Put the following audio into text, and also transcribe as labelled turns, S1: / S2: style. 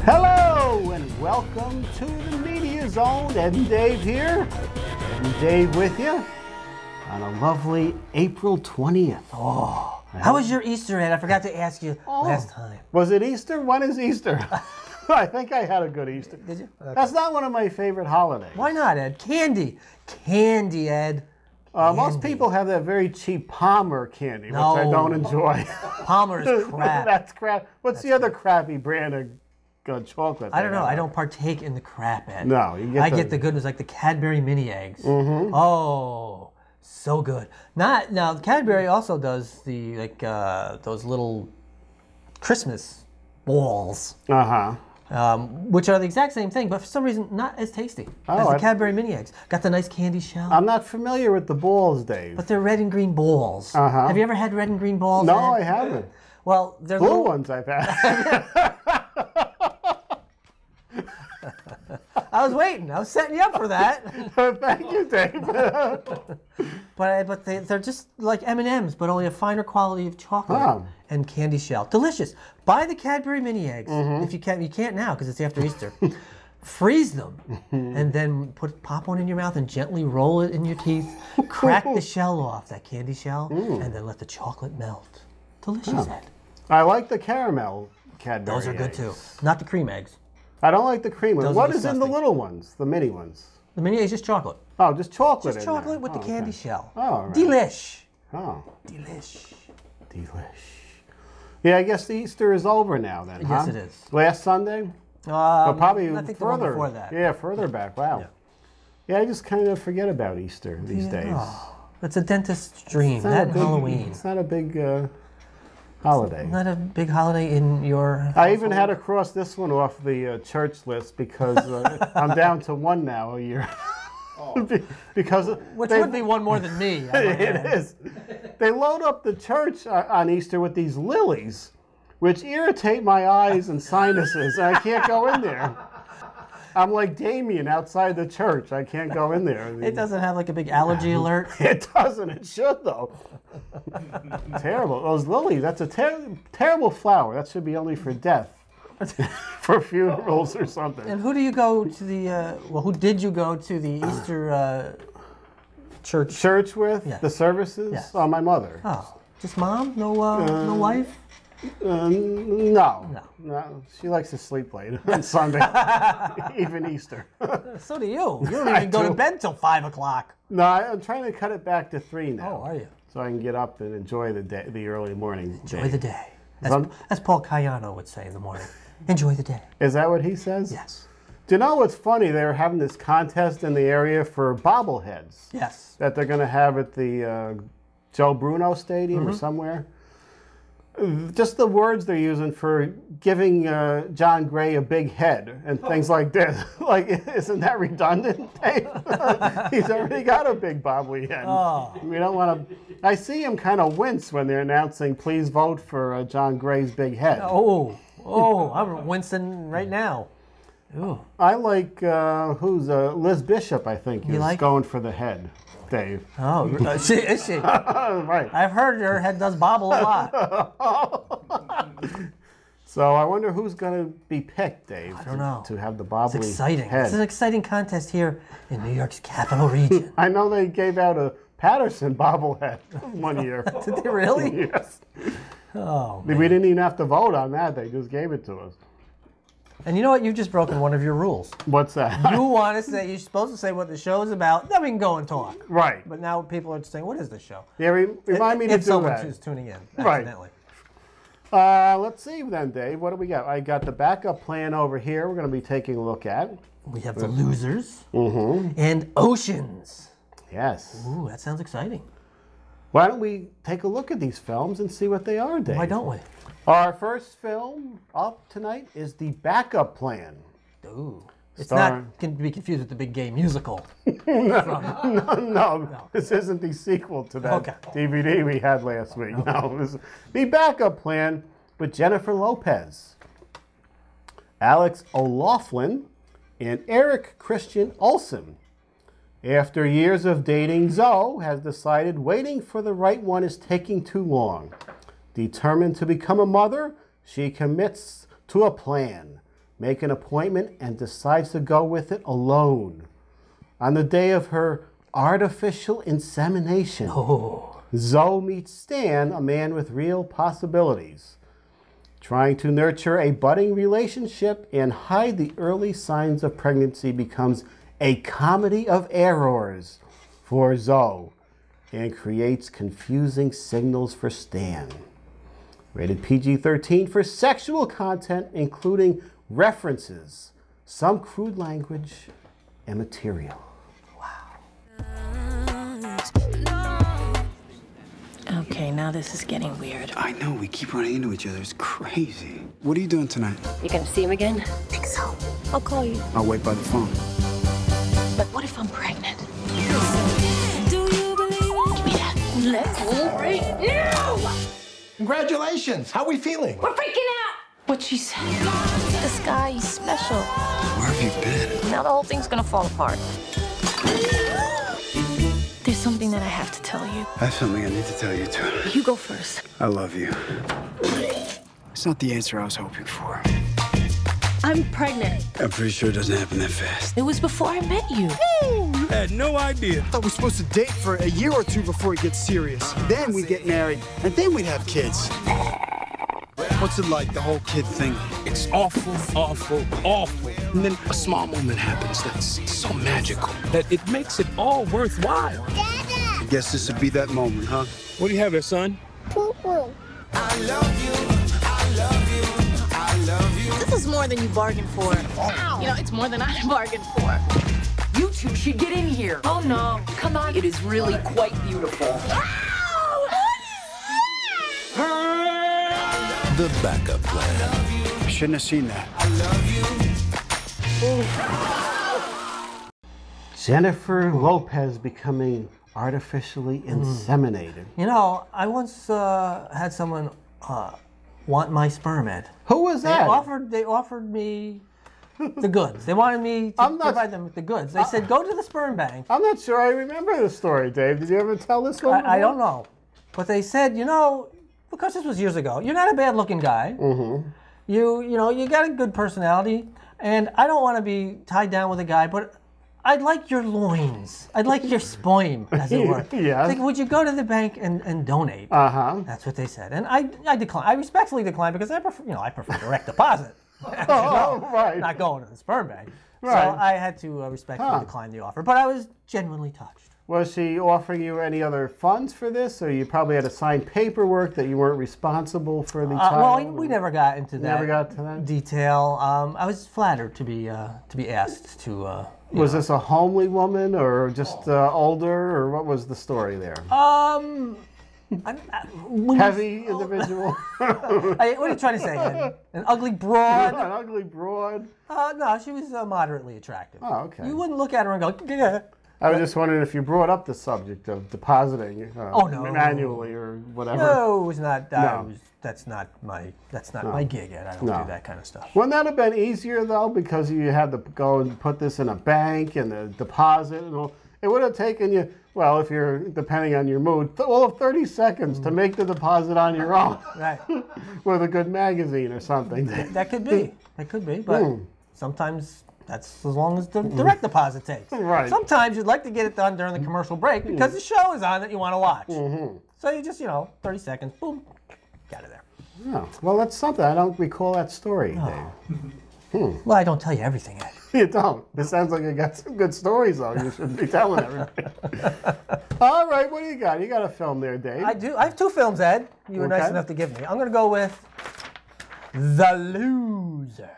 S1: Hello and welcome to the Media Zone. Ed and Dave here. Ed and Dave with you on a lovely April 20th.
S2: Oh, how was your Easter, Ed? I forgot to ask you last time.
S1: Was it Easter? When is Easter? I think I had a good Easter.
S2: Did you? Okay.
S1: That's not one of my favorite holidays.
S2: Why not, Ed? Candy. Candy, Ed.
S1: Most people have that very cheap Palmer candy, which I don't enjoy.
S2: Palmer is crap.
S1: That's crap. What's the other crappy brand of good chocolate?
S2: I don't know. I don't partake in the crap, Ed.
S1: No, you get
S2: I get the good ones, like the Cadbury mini eggs.
S1: Mm-hmm.
S2: Oh, so good. Now, Cadbury also does the those little Christmas balls. Which are the exact same thing, but for some reason not as tasty as the Cadbury mini eggs. Got the nice candy shell.
S1: I'm not familiar with the balls, Dave.
S2: But they're red and green balls. Have you ever had red and green balls?
S1: No,
S2: Ed?
S1: I haven't.
S2: Well, they're
S1: blue ones I've had.
S2: I was waiting. I was setting you up for that.
S1: Thank you, Dave.
S2: But they're just like M&Ms, but only a finer quality of chocolate and candy shell. Delicious. Buy the Cadbury mini eggs if you can. You can't now because it's after Easter. Freeze them and then pop one in your mouth and gently roll it in your teeth. Crack the shell off, that candy shell, and then let the chocolate melt. Delicious, Ed.
S1: I like the caramel Cadbury
S2: Those are good
S1: eggs.
S2: too. Not the cream eggs.
S1: I don't like the cream ones. What is
S2: disgusting.
S1: in the little ones, the mini ones?
S2: The mini eggs just chocolate.
S1: Oh, just chocolate.
S2: Just
S1: in
S2: chocolate
S1: there.
S2: with the candy shell.
S1: Oh, right.
S2: Delish.
S1: Oh.
S2: Delish.
S1: Delish. Yeah, I guess the Easter is over now then,
S2: Yes, it is.
S1: Last Sunday? Well, probably
S2: I think
S1: further.
S2: The one before that.
S1: Yeah, further back. Wow. Yeah, I just kind of forget about Easter these days.
S2: Oh, it's a dentist's dream.
S1: It's not
S2: That
S1: a
S2: and
S1: big,
S2: Halloween.
S1: It's not a big holiday.
S2: Not a big holiday in your household?
S1: I even had to cross this one off the church list because I'm down to one now a year. Because
S2: Which would be one more than me.
S1: It is. They load up the church on Easter with these lilies, which irritate my eyes and sinuses, and I can't go in there. I'm like Damien outside the church. I can't go in there.
S2: It doesn't have like a big allergy alert?
S1: It doesn't. It should, though. Terrible. Those lilies, that's a terrible flower. That should be only for death. For funerals or something.
S2: And who do you go to the, who did you go to the Easter church?
S1: Church with?
S2: Yes.
S1: The services?
S2: Yes.
S1: Oh, my mother.
S2: Oh, just mom? No wife?
S1: No. She likes to sleep late on Sunday, even Easter.
S2: So do you. You don't even go to bed till 5 o'clock.
S1: No, I'm trying to cut it back to 3 now.
S2: Oh, are you?
S1: So I can get up and enjoy the day, the early morning.
S2: Enjoy the day. As Paul Cayano would say in the morning. Enjoy the day.
S1: Is that what he says?
S2: Yes.
S1: Do you know what's funny? They were having this contest in the area for bobbleheads.
S2: Yes.
S1: That they're going to have at the Joe Bruno Stadium or somewhere. Just the words they're using for giving John Gray a big head and things like this. Like, isn't that redundant, Dave? He's already got a big bobbly head.
S2: Oh.
S1: We don't want to. I see him kind of wince when they're announcing, "Please vote for John Gray's big head."
S2: Oh, I'm wincing right now. Ooh.
S1: I like Liz Bishop. I think is going for the head. Dave.
S2: Oh, is she?
S1: Right.
S2: I've heard her head does bobble a lot.
S1: So I wonder who's going to be picked, Dave.
S2: I don't know.
S1: To have the bobbly
S2: It's exciting.
S1: head.
S2: It's an exciting contest here in New York's capital region.
S1: I know they gave out a Patterson bobblehead one year.
S2: Did they really?
S1: Yes.
S2: Oh, man.
S1: We didn't even have to vote on that. They just gave it to us.
S2: And you know what? You've just broken one of your rules.
S1: What's that?
S2: You want to say, you're supposed to say what the show is about, then we can go and talk.
S1: Right.
S2: But now people are saying, what is the show?
S1: Yeah, remind me to do that.
S2: If someone is tuning in accidentally.
S1: Right. Let's see then, Dave. What do we got? I got the backup plan over here we're going to be taking a look at.
S2: We have The Losers and Oceans.
S1: Yes.
S2: Ooh, that sounds exciting.
S1: Why don't we take a look at these films and see what they are, Dave?
S2: Why don't we?
S1: Our first film up tonight is The Backup Plan.
S2: Ooh. It's not can be confused with the big gay musical.
S1: No, this isn't the sequel to that DVD we had last week. Okay. No, this is The Backup Plan with Jennifer Lopez, Alex O'Loughlin, and Eric Christian Olsen. After years of dating, Zoe has decided waiting for the right one is taking too long. Determined to become a mother, she commits to a plan, make an appointment and decides to go with it alone. On the day of her artificial insemination, Zoe meets Stan, a man with real possibilities, trying to nurture a budding relationship and hide the early signs of pregnancy becomes a comedy of errors for Zoe and creates confusing signals for Stan. Rated PG-13 for sexual content, including references, some crude language, and material.
S3: Okay, now this is getting weird.
S4: I know, we keep running into each other. It's crazy. What are you doing tonight?
S3: You gonna see him again? Think so. I'll call you.
S4: I'll wait by the phone.
S3: But what if I'm pregnant? Do you believe it? Give me that. Let's go right now!
S5: Congratulations! How are we feeling?
S3: We're freaking out! What she said. This guy, he's special.
S4: Where have you been?
S3: Now the whole thing's gonna fall apart. There's something that I have to tell you.
S4: I have something I need to tell you, too.
S3: You go first.
S4: I love you. It's not the answer I was hoping for.
S3: I'm pregnant.
S4: I'm pretty sure it doesn't happen that fast.
S3: It was before I met you.
S5: I had no idea.
S4: I thought we were supposed to date for a year or two before it gets serious. Then we'd get married, and then we'd have kids. What's it like, the whole kid thing?
S5: It's awful, awful, awful. And then a small moment happens that's so magical that it makes it all worthwhile.
S4: I guess this would be that moment, huh?
S5: What do you have there, son?
S6: Poo-poo.
S7: I love you, I love you, I love you.
S3: This is more than you bargained for. You know, it's more than I bargained for.
S8: You two should get in here.
S3: Oh, no. Come on.
S8: It is really quite beautiful.
S5: The backup plan.
S4: I shouldn't have seen that.
S1: Jennifer Lopez becoming artificially inseminated.
S2: You know, I once had someone want my sperm, Ed.
S1: Who was that?
S2: They offered me the goods. They wanted me to provide them with the goods. They said, go to the sperm bank.
S1: I'm not sure I remember the story, Dave. Did you ever tell this one?
S2: I don't know. But they said, you know, because this was years ago, you're not a bad-looking guy.
S1: Mm-hmm.
S2: You know, you got a good personality, and I don't want to be tied down with a guy, but I'd like your loins. I'd like your sperm, as it were.
S1: Yes.
S2: Like, would you go to the bank and donate?
S1: Uh-huh.
S2: That's what they said, and I declined. I respectfully declined because I prefer direct deposit.
S1: Right.
S2: Not going to the sperm bank.
S1: Right.
S2: So I had to respectfully decline the offer, but I was genuinely touched.
S1: Was she offering you any other funds for this, or you probably had to sign paperwork that you weren't responsible for the child?
S2: Well, we never got into that.
S1: Never got to that
S2: detail. I was flattered to be asked to.
S1: Was this a homely woman, or just older, or what was the story there? Heavy individual.
S2: What are you trying to say? An ugly broad?
S1: An ugly broad?
S2: No, she was moderately attractive.
S1: Oh, okay.
S2: You wouldn't look at her and go, yeah.
S1: I was just wondering if you brought up the subject of depositing manually or whatever.
S2: No, it was not.
S1: No.
S2: That's not my gig, Ed. I don't do that kind of stuff.
S1: Wouldn't that have been easier though, because you had to go and put this in a bank and the deposit and all? It would have taken you, well, if you're depending on your mood, all of 30 seconds to make the deposit on your own.
S2: Right.
S1: With a good magazine or something.
S2: That could be. That could be. But sometimes that's as long as the direct deposit takes.
S1: Right.
S2: Sometimes you'd like to get it done during the commercial break because the show is on that you want to watch. So you just, 30 seconds, boom, get out of there.
S1: Oh, well, that's something. I don't recall that story, Dave.
S2: Well, I don't tell you everything, Ed.
S1: You don't. It sounds like you got some good stories, though. You shouldn't be telling everything. All right, what do you got? You got a film there, Dave.
S2: I do. I have two films, Ed. You were nice enough to give me. I'm going to go with The Loser.